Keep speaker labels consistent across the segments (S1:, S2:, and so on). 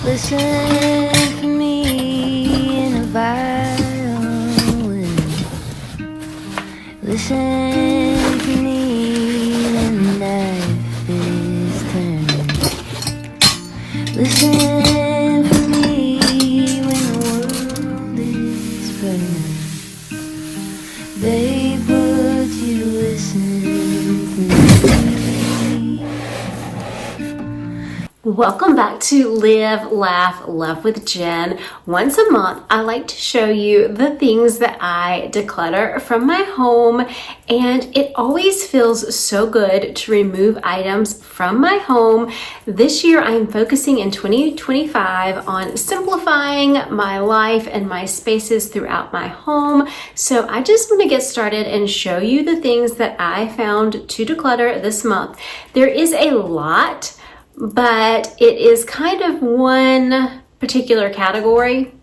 S1: Listen for me in a violin. Listen for me when the knife is turned. Listen for me when the world is burning. Babe, would you listen for me?
S2: Welcome back to Live, Laugh, Love with Jen. Once a month, I like to show you the things that I declutter from my home, and it always feels so good to remove items from my home. This year, I'm focusing in 2025 on simplifying my life and my spaces throughout my home. So I just want to get started and show you the things that I found to declutter this month. There is a lot, but it is kind of one particular category.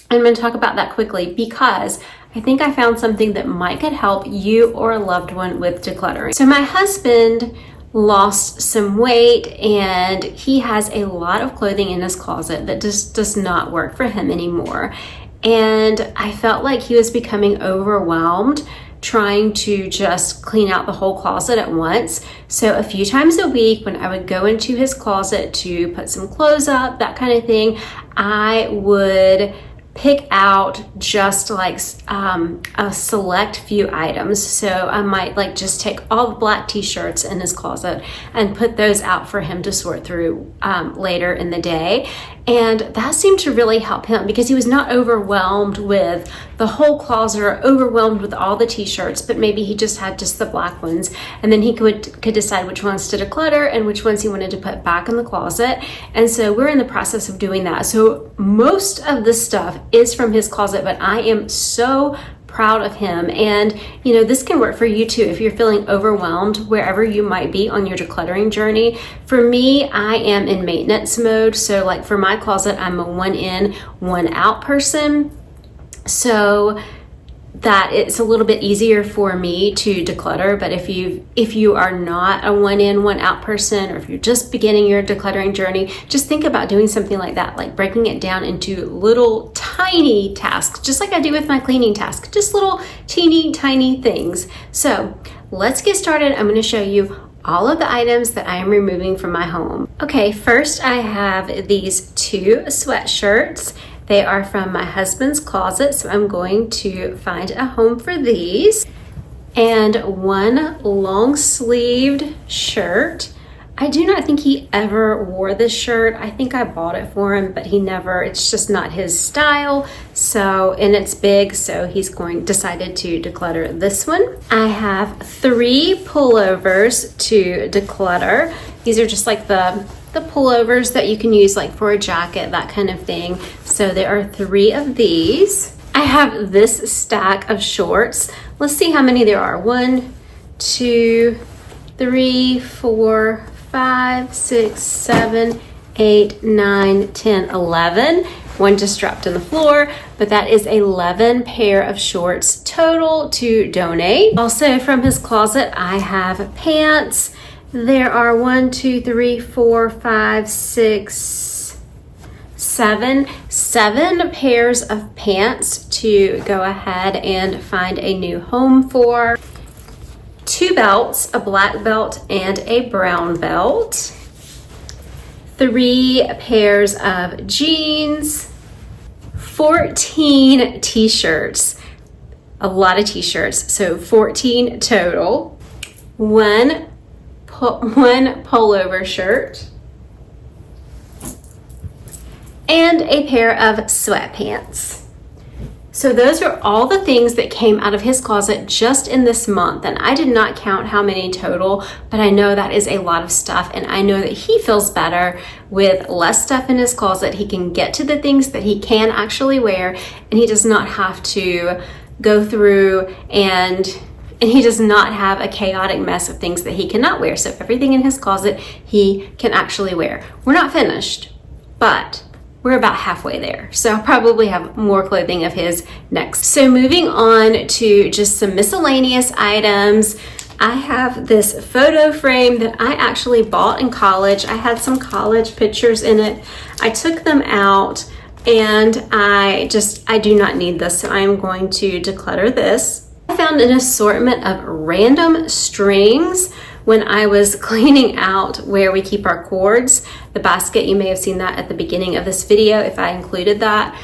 S2: I'm going to talk about that quickly because I think I found something that might could help you or a loved one with decluttering. So my husband lost some weight and he has a lot of clothing in his closet that just does not work for him anymore. And I felt like he was becoming overwhelmed trying to just clean out the whole closet at once. So a few times a week when I would go into his closet to put some clothes up, that kind of thing, I would pick out just like a select few items. So I might like just take all the black t-shirts in his closet and put those out for him to sort through later in the day. And that seemed to really help him because he was not overwhelmed with the whole closet or overwhelmed with all the t-shirts, but maybe he just had just the black ones. And then he could decide which ones to declutter and which ones he wanted to put back in the closet. And so we're in the process of doing that. So most of the stuff is from his closet, but I am so proud of him. And you know, this can work for you too if you're feeling overwhelmed wherever you might be on your decluttering journey. For me, I am in maintenance mode. So like for my closet, I'm a one in, one out person. So that it's a little bit easier for me to declutter. But if you are not a one in, one out person, or if you're just beginning your decluttering journey, just think about doing something like that, like breaking it down into little tiny tasks, just like I do with my cleaning task, just little teeny tiny things. So let's get started. I'm going to show you all of the items that I am removing from my home. Okay, first I have these two sweatshirts. They are from my husband's closet, so I'm going to find a home for these. And one long-sleeved shirt. I do not think he ever wore this shirt. I think I bought it for him, but it's just not his style. So, and it's big, so he's decided to declutter this one. I have 3 pullovers to declutter. These are just like the pullovers that you can use like for a jacket, that kind of thing. So there are 3 of these. I have this stack of shorts. Let's see how many there are. 1, 2, 3, 4, 5, 6, 7, 8, 9, 10, 11. One just dropped on the floor, but that is 11 pair of shorts total to donate. Also from his closet, I have pants. There are 1, 2, 3, 4, 5, 6, 7 pairs of pants to go ahead and find a new home for. 2 belts, a black belt and a brown belt. 3 pairs of jeans. 14 t-shirts. A lot of t-shirts, so 14 total. One pullover shirt, and a pair of sweatpants. So those are all the things that came out of his closet just in this month. And I did not count how many total, but I know that is a lot of stuff. And I know that he feels better with less stuff in his closet. He can get to the things that he can actually wear, and he does not have to go through and he does not have a chaotic mess of things that he cannot wear. So everything in his closet he can actually wear. We're not finished, but we're about halfway there. So I'll probably have more clothing of his next. So moving on to just some miscellaneous items. I have this photo frame that I actually bought in college. I had some college pictures in it. I took them out and I do not need this, so I'm going to declutter this. I found an assortment of random strings when I was cleaning out where we keep our cords. The basket, you may have seen that at the beginning of this video if I included that.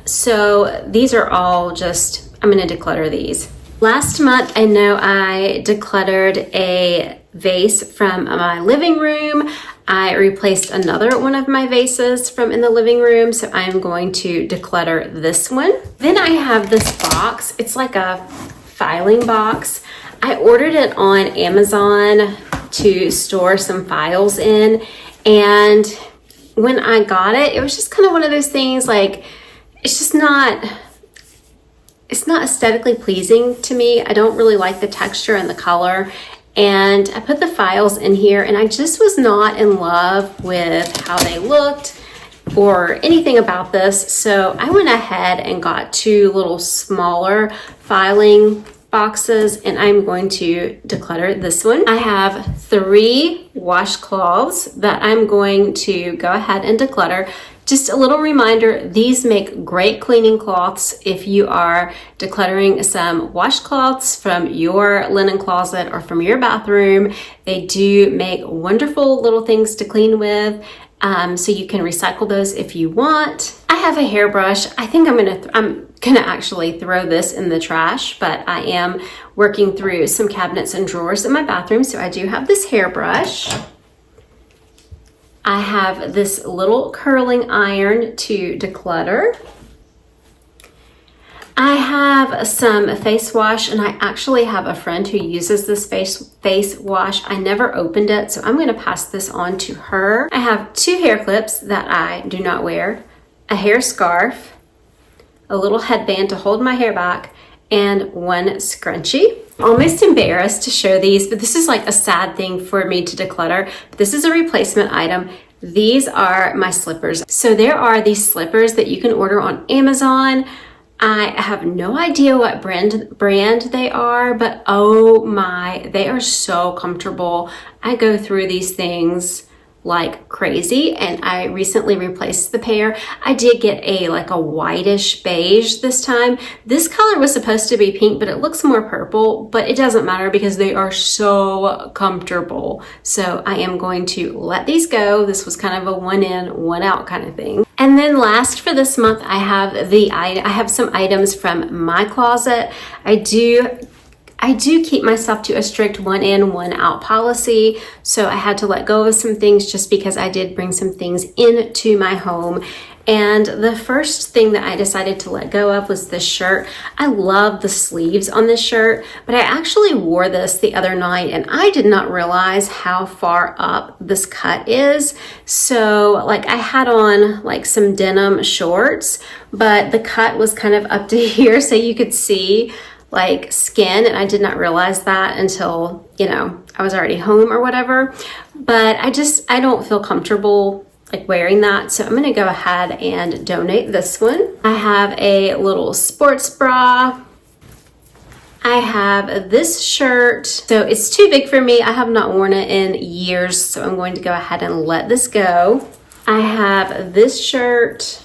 S2: So these are all just, I'm gonna declutter these. Last month, I know I decluttered a vase from my living room. I replaced another one of my vases from in the living room, so I'm going to declutter this one. Then I have this box. It's like a filing box. I ordered it on Amazon to store some files in, and when I got it, it was just kind of one of those things like, it's not aesthetically pleasing to me. I don't really like the texture and the color. And I put the files in here and I just was not in love with how they looked or anything about this. So I went ahead and got two little smaller filing boxes and I'm going to declutter this one. I have 3 washcloths that I'm going to go ahead and declutter. Just a little reminder, these make great cleaning cloths if you are decluttering some washcloths from your linen closet or from your bathroom. They do make wonderful little things to clean with, so you can recycle those if you want. I have a hairbrush. I think I'm gonna actually throw this in the trash, but I am working through some cabinets and drawers in my bathroom, so I do have this hairbrush. I have this little curling iron to declutter. I have some face wash, and I actually have a friend who uses this face wash. I never opened it, so I'm going to pass this on to her. I have 2 hair clips that I do not wear, a hair scarf, a little headband to hold my hair back, and 1 scrunchie. Almost embarrassed to show these, but this is like a sad thing for me to declutter. This is a replacement item. These are my slippers. So there are these slippers that you can order on Amazon. I have no idea what brand they are, but oh my, they are so comfortable. I go through these things like crazy, and I recently replaced the pair. I did get like a whitish beige this time. This color was supposed to be pink, but it looks more purple, but it doesn't matter because they are so comfortable. So I am going to let these go. This was kind of a one in, one out kind of thing. And then last for this month, I have some items from my closet. I do keep myself to a strict 1 in, 1 out policy. So I had to let go of some things just because I did bring some things into my home. And the first thing that I decided to let go of was this shirt. I love the sleeves on this shirt, but I actually wore this the other night and I did not realize how far up this cut is. So like I had on like some denim shorts, but the cut was kind of up to here so you could see like skin, and I did not realize that until, you know, I was already home or whatever. But I don't feel comfortable like wearing that, so I'm gonna go ahead and donate this one. I have a little sports bra. I have this shirt, so it's too big for me. I have not worn it in years, so I'm going to go ahead and let this go. I have this shirt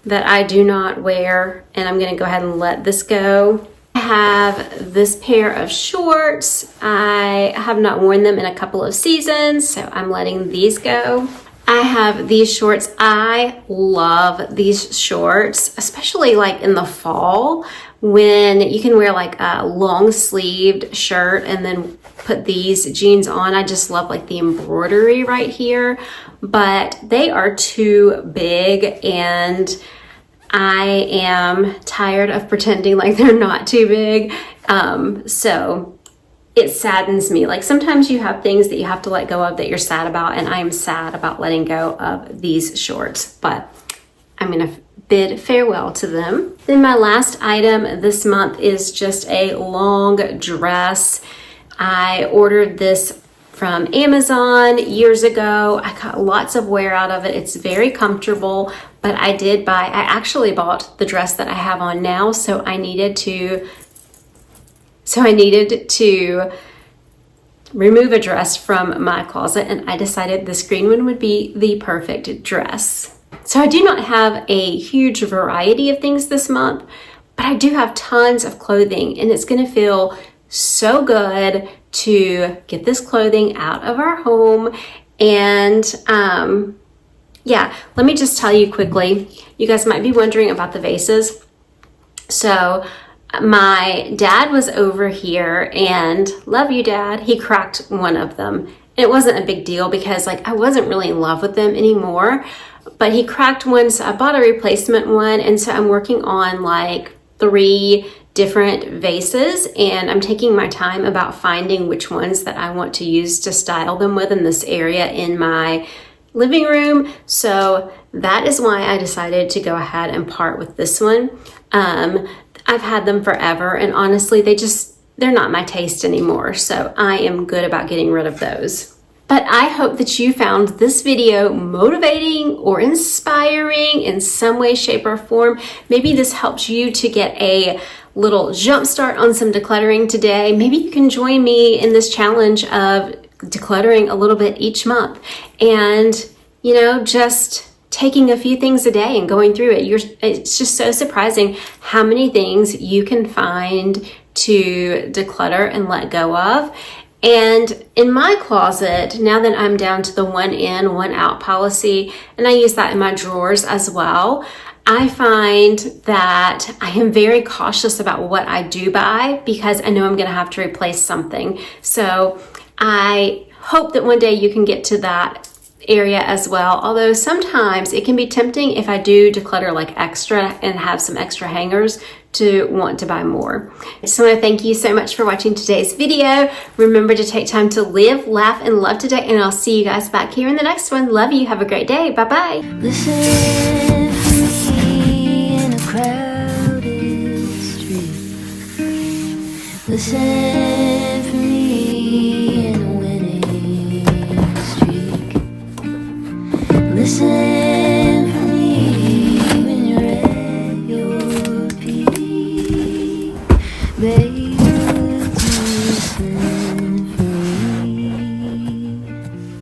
S2: that I do not wear, and I'm gonna go ahead and let this go. I have this pair of shorts. I have not worn them in a couple of seasons, so I'm letting these go. I have these shorts. I love these shorts, especially like in the fall when you can wear like a long sleeved shirt and then put these jeans on. I just love like the embroidery right here, but they are too big and I am tired of pretending like they're not too big. So it saddens me. Like sometimes you have things that you have to let go of that you're sad about, and I'm sad about letting go of these shorts, but I'm gonna bid farewell to them. Then my last item this month is just a long dress. I ordered this from Amazon years ago. I got lots of wear out of it. It's very comfortable, but I actually bought the dress that I have on now, so I needed to remove a dress from my closet, and I decided this green one would be the perfect dress. So I do not have a huge variety of things this month, but I do have tons of clothing, and it's going to feel so good to get this clothing out of our home. And yeah, let me just tell you quickly, you guys might be wondering about the vases. So my dad was over here, and love you, Dad, he cracked one of them. It wasn't a big deal because like I wasn't really in love with them anymore, but he cracked one, so I bought a replacement one. And so I'm working on like 3 different vases, and I'm taking my time about finding which ones that I want to use to style them with in this area in my living room. So that is why I decided to go ahead and part with this one. I've had them forever, and honestly, they're not my taste anymore. So I am good about getting rid of those. But I hope that you found this video motivating or inspiring in some way, shape, or form. Maybe this helps you to get a little jump start on some decluttering today. Maybe you can join me in this challenge of decluttering a little bit each month, and you know, just taking a few things a day and going through it. It's just so surprising how many things you can find to declutter and let go of. And in my closet, now that I'm down to the 1 in, 1 out policy, and I use that in my drawers as well, I find that I am very cautious about what I do buy because I know I'm going to have to replace something. So I hope that one day you can get to that area as well. Although sometimes it can be tempting if I do declutter like extra and have some extra hangers to want to buy more. I just want to thank you so much for watching today's video. Remember to take time to live, laugh, and love today, and I'll see you guys back here in the next one. Love you. Have a great day. Bye-bye.
S1: Listen for me in a crowded street. Listen for me in a winning streak. Listen for me when you're at your peak, baby.